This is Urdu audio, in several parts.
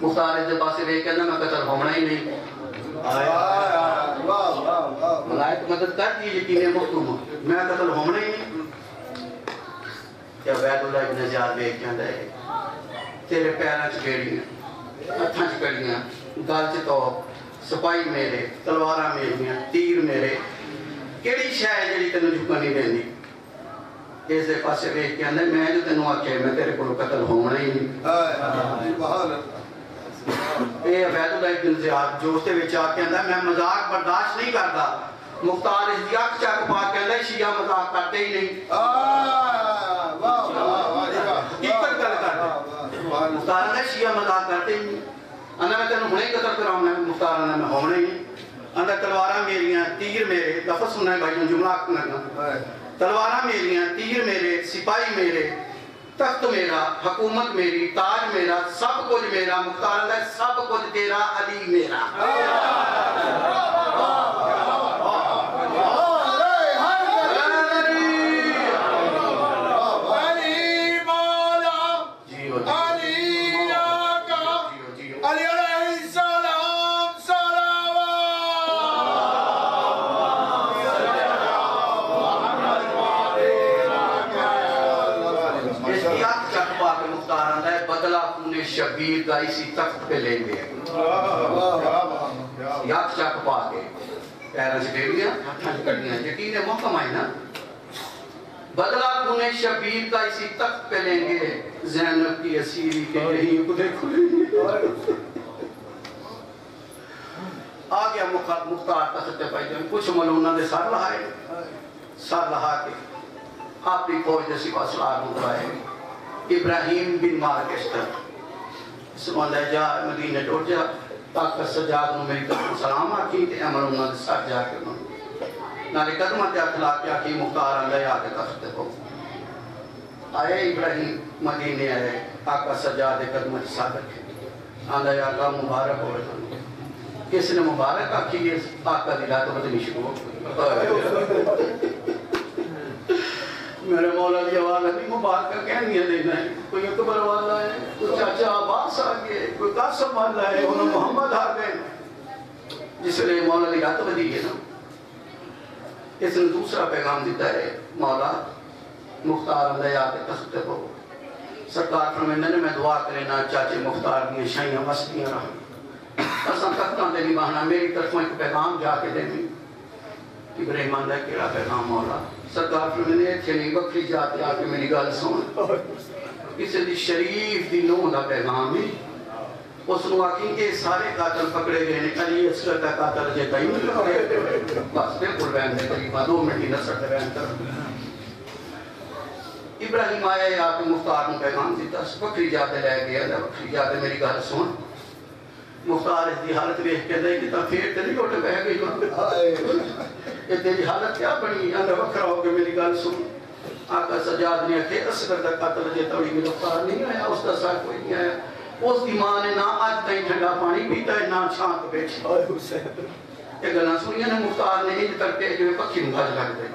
مختار اس پاسے ویکھ کے میں قتل ہونا ہی نہیں ملائک مدد کر دی یقین مختوم میں قتل ہونا ہی نہیں کہ عبید اللہ ابن زیاد ویکھ کے ہے تیرے پیراں چ بیڑیاں ہتھاں چ کڑیاں گل چ توپ سپاہی میرے تلواراں میریاں تیر میرے کیڑی شے ہے جڑی تینوں جھکن نہیں دیندی اس دے پاسے ویکھ کے میں جو تینوں آکھیا میں تیرے کولوں قتل ہونا ہی نہیں سبحان اللہ اے عبید اللہ ابن زیاد جو اس دے وچ آ کے میں مذاق برداشت نہیں کرتا مختار اس دی اکھ چک پا کے شیعہ مذاق کرتے ہی نہیں حقیقت گل کرتے مختار نے شیعہ مذاق کرتے ہی نہیں اندر میں تینوں ہنے قتل کراؤں مختار نے میں ہونا ہی نہیں اندر تلواراں میریاں تیر میرے لفظ سننا ہے بھائی جملہ کرنا تلواراں میریاں تیر میرے سپاہی میرے تخت میرا حکومت میری تاج میرا سب کچھ میرا مختار اللہ سب کچھ تیرا علی میرا شبیر کا اسی تخت پہ لیں گے یک چک پا کے پیروں سے بیڑیاں ہتھاں چ کڑیاں یقین محکم آئی نا بدلہ کنے شبیر کا اسی تخت پہ لیں گے زینب کی اسیری کے یہیں کو کھلیں گے آ گیا مختار تخت پہ پائی جائیں کچھ ملونہ دے سر لہا کے اپنی فوج دے سپاہ سالار مکرائے ابراہیم بن مارکشتر سمان لے جا مدینہ ٹوٹ جا طاقت سجاد نو میری طرف سلام آکی تے عمر انہوں نے ساتھ جا کے انہوں نالے قدمہ تے اخلاق کیا کی مختار اللہ آکے تخت ہو آئے ابراہیم مدینہ آئے آقا سجاد قدمہ تے ساتھ رکھے آندہ آقا مبارک ہوئے تھا کس نے مبارک آکی یہ آقا دلا تو بدنی شروع میرے مولا دی آواز ہے مبارکہ کہنیاں دینا ہے کوئی اکبر والا ہے کوئی چاچا عباس آگئے کوئی قاسم والا ہے انہوں محمد آگئے جس لئے مولا دی آتو دی ہے نا اس نے دوسرا پیغام دیتا ہے مولا مختار اللہ آتے تخت ہو سرکار فرمیندے نے میں دعا کرنا چاچے مختار دیئے شائیاں وسطیاں رہا اصلا تختاں دے بھی باہنا میری طرف میں ایک پیغام جا کے دینی ابراہیم آندہ ہے کیڑا پیغام مولا سرکار فرمیندے تھے نہیں بکری جاتے آکے میری گال سون کسی دی شریف دی نو دا پیغام ہے اس نے آکیں کہ سارے قاتل پکڑے گئے ہیں علی اسکر کا قاتل جیتا ہی نہیں بس بلکل بین دے قریبا 2 منٹ ہی نصر دے بین کر ابراہیم آیا ہے آکے مختار نے پیغام دیتا بکری جاتے لے گیا بکری جاتے میری گال سون مختار اس دی حالت بھی کہتا ہے کہ تا پھر تے نہیں لوٹے بہ گئی یہ تیری حالت کیا بنی اندر وکھرا ہو کے میری گل سن آقا سجاد نے کہ اصغر دا قاتل جیتا ہوئی گرفتار نہیں آیا اس دا ساتھ کوئی نہیں آیا اس دی ماں نے نہ آج تائیں ٹھنڈا پانی پیتا ہے نہ چھانک بیچ یہ گلنا سنیا نے مختار نے انج کر کے جو پکھی مغاج لگ دے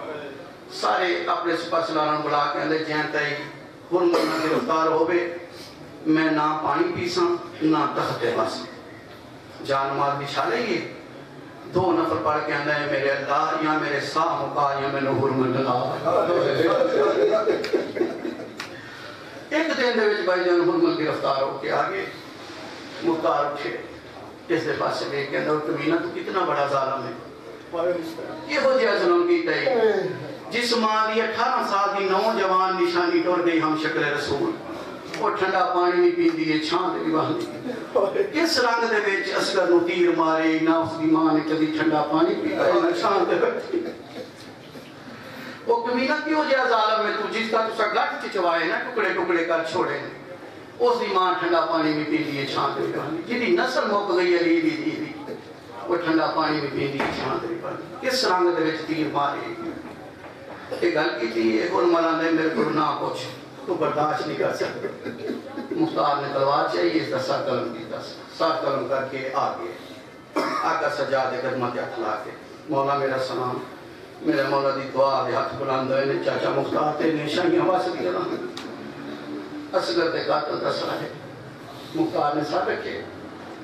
سارے اپنے سپاہ سالاران بلا کے اندر جہاں تائی حرمت نہ گرفتار ہوئے میں نہ پانی پیساں نہ تخت بس جان مال بچھا لیں گے 2 نفر پڑھ کے اندر ہے میرے اللہ یا میرے ساہ مکا یا میں نحور من اللہ ایک دن دے وچ بھائی جان نحور من گرفتار ہو کے آگے مختار اٹھے اس دے پاس سے لے کے اندر کمینہ تو کتنا بڑا ظالم ہے یہ ہو جیا ظلم کی تئی جس ماں دی 18 سال دی نوجوان نشانی ٹور گئی ہم شکل رسول وہ ٹھنڈا پانی نہیں پین دیئے چھان دے باندھی اس رنگ دے بیچ اصغر نو تیر مارے نہ اس دی ماں نے کدی ٹھنڈا پانی پیتا ہے نہ چھان دے بیٹھی وہ کمینہ کیوں جائے ظالم میں تو جس کا تو سا گھٹ چچوائے نا ٹکڑے ٹکڑے کر چھوڑے اس دی ماں ٹھنڈا پانی میں پین دیئے چھان دے باندھی جدی نسل موک گئی علی دی وہ ٹھنڈا پانی میں پین دیئے چھان دے باندھی کس رنگ دے بیچ تیر مارے ایک گل کی تھی ایک اور ملان دے میرے کو نہ پوچھ تو برداشت نہیں کر سکتے مختار نے تلوار چاہیے اس کا سر قلم کی سر قلم کر کے آگے آقا سجاد قدمت اٹھلا کے مولا میرا سلام میرے مولا دی دعا دے ہاتھ بلند ہوئے نے چاچا مختار تے نشانیاں واسطی رہا اصغر دے قاتل دسرا ہے مختار نے ساتھ رکھے،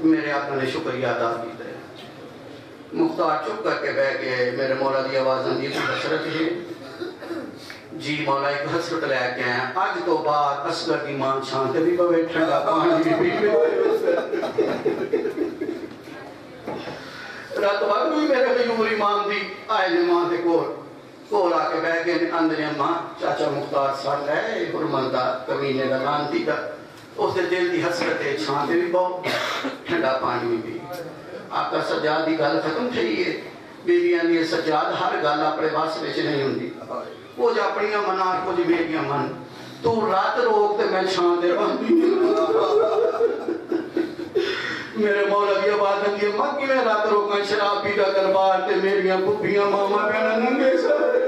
میرے آقا نے شکریہ ادا کیتا ہے۔ مختار چپ کر کے بیٹھ گئے، میرے مولا دی آواز اندھی کو حسرت ہے جی مولا ایک حسرت لے کے ہیں، آج تو بعد اصغر کی ماں چھانتے بھی پوے ٹھنڈا پانی بھی رات بعد بھی میرے غیور امام دی آئے نے ماں دے کول آ کے بیٹھ گئے اندر ماں چاچا مختار سال ہے حرمت دا کمینے دا لانتی دا اس دے دل دی حسرت ہے چھانتے بھی بہت ٹھنڈا پانی بھی۔ آقا سجاد دی گل ختم تھی ہے، بیویاں دی سجاد ہر گل اپنے واسطے وچ نہیں ہوندی، وہ جو اپنی منا کچھ میریاں من تو رات روک تے میں چھان دے بندی میرے مولا کی آواز آتی ہے مکی میں رات روکاں شراب پیتا دربار تے میریاں پھپھیاں ماما بہنا ننگے سارے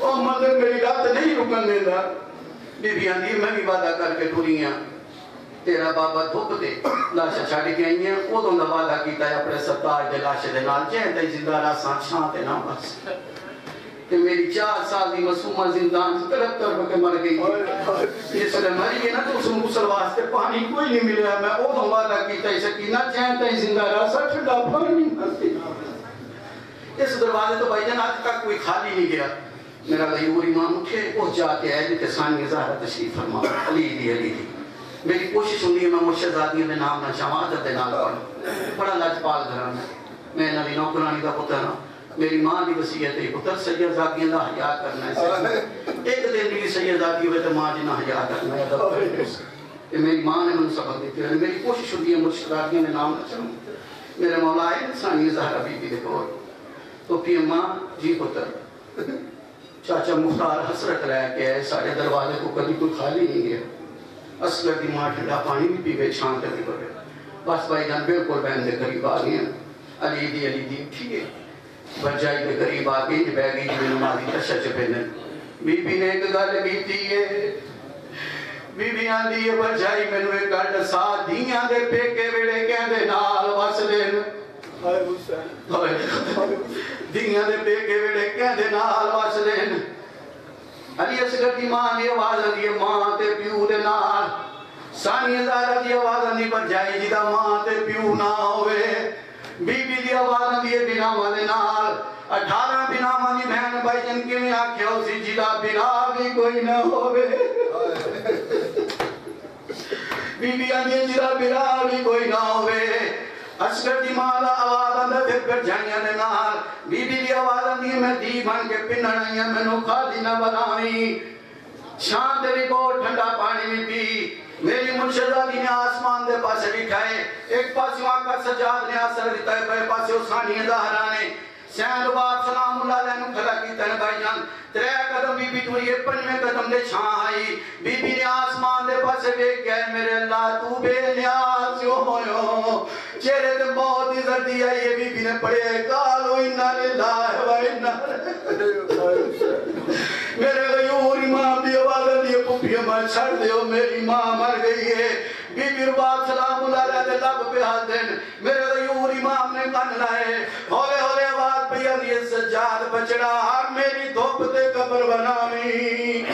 او مگر میری رات نہیں رکن دینا۔ بیویاں دی میں بھی وعدہ کر کے ٹریاں تیرا بابا دھوپ دے لاشا چھاڑ کے آئی ہیں، وہ تو وعدہ کیتا ہے اپنے ستار دے لاشے دے نال جہاں تے زندہ راساں چھان تے نہ بس کہ میری 4 سال دی معصومہ زندان سے تڑپ تڑپ کے مر گئی اس لئے مری ہے نا تو اس غسل واسطے پانی کوئی نہیں ملیا، میں او تو وعدہ کیتا ہے سکینہ جہاں تے زندہ راسا ٹھنڈا پانی اس دروازے تو بھائی جان آج تک کوئی خالی نہیں گیا۔ میرا غیور امام اٹھے وہ جاتے ہیں جتے ثانی زہرہ تشریف فرما علی دی میری کوشش ہوندی ہے میں مرشدزادیوں دے نام نہ شہادت دے نال پڑھوں، بڑا لاجپال گھرانا میں نبی نوکرانی دا پتر ہوں، میری ماں دی وصیت ہے پتر سید زادیاں دا حیا کرنا ہے، ایک دن بھی سید زادی ہوئے تو ماں جنہ حیا کرنا ہے کہ میری ماں نے من سبق دیتے ہیں، میری کوشش ہوندی ہے مرشدزادیوں دے نام نہ چاہوں۔ میرے مولا ہے ثانی زہرہ بی بی دے کول تو پھر ماں جی پتر چاچا مختار حسرت رہ کے ہے سارے دروازے کو کبھی کوئی خالی نہیں گیا، اصغر کی ماں ٹھنڈا پانی بھی پیوے چھانتے بھی پڑے بس بھائی جان بالکل بہن دے قریب آ گئے ہیں علی دی ٹھیک ہے برجائی دے قریب آ گئی بہ گئی جی نمازی تشہ چپے نے بی بی نے ایک گل کیتی ہے بی بی آندی ہے برجائی میں نے ایک گل ساتھ دیاں دے پیکے ویڑے کہندے نال وس دین دیاں دے پیکے ویڑے کہندے نال وس دین علی اصغر دی ماں دی آواز آندی ہے ماں تے پیو دے نال ثانی زہرہ دی آواز آندی پر جائی جی دا ماں تے پیو نہ ہوئے بی بی دی آواز آندی ہے بنا والے نال 18 بنا والی بہن بھائی جن کے میں آکھیا اسی جی دا بنا بھی کوئی نہ ہوئے بی بی آندی ہے جی دا بنا بھی کوئی نہ ہوئے اصغر دی ماں دا آواز آندہ پھر جائیاں دے نال بی بی دی آواز آندی ہے میں دی بن کے پنن آئیاں میں نو خالی نہ بناویں شان تیری بہت ٹھنڈا پانی بھی پی میری مرشدزادی نے آسمان دے پاسے لکھائے ایک پاس آقا سجاد نے آسر دیتا ہے بے پاسے ثانی زہرہ نے سین رباب سلام اللہ علیہ نے کھڑا کیتا ہے بھائی جان 3 قدم بی بی توری 5ویں قدم دے چھان آئی بی بی نے آسمان دے پاسے دیکھ کے میرے اللہ تو بے نیاز ہوئے چہرے تے بہت عزت دی آئی ہے بی بی نے پڑھے قالوا انا للہ و انا میرے غیور امام دی آواز دی پھپھی میں چھڑ دیو میری ماں مر گئی ہے بی بی رباب سلام اللہ علیہ دے لب پہ ہاتھ دین میرے غیور امام نے کن لائے ہولے ہولے آواز پہ یہ سجاد بچڑا میری دھوپ تے قبر بناویں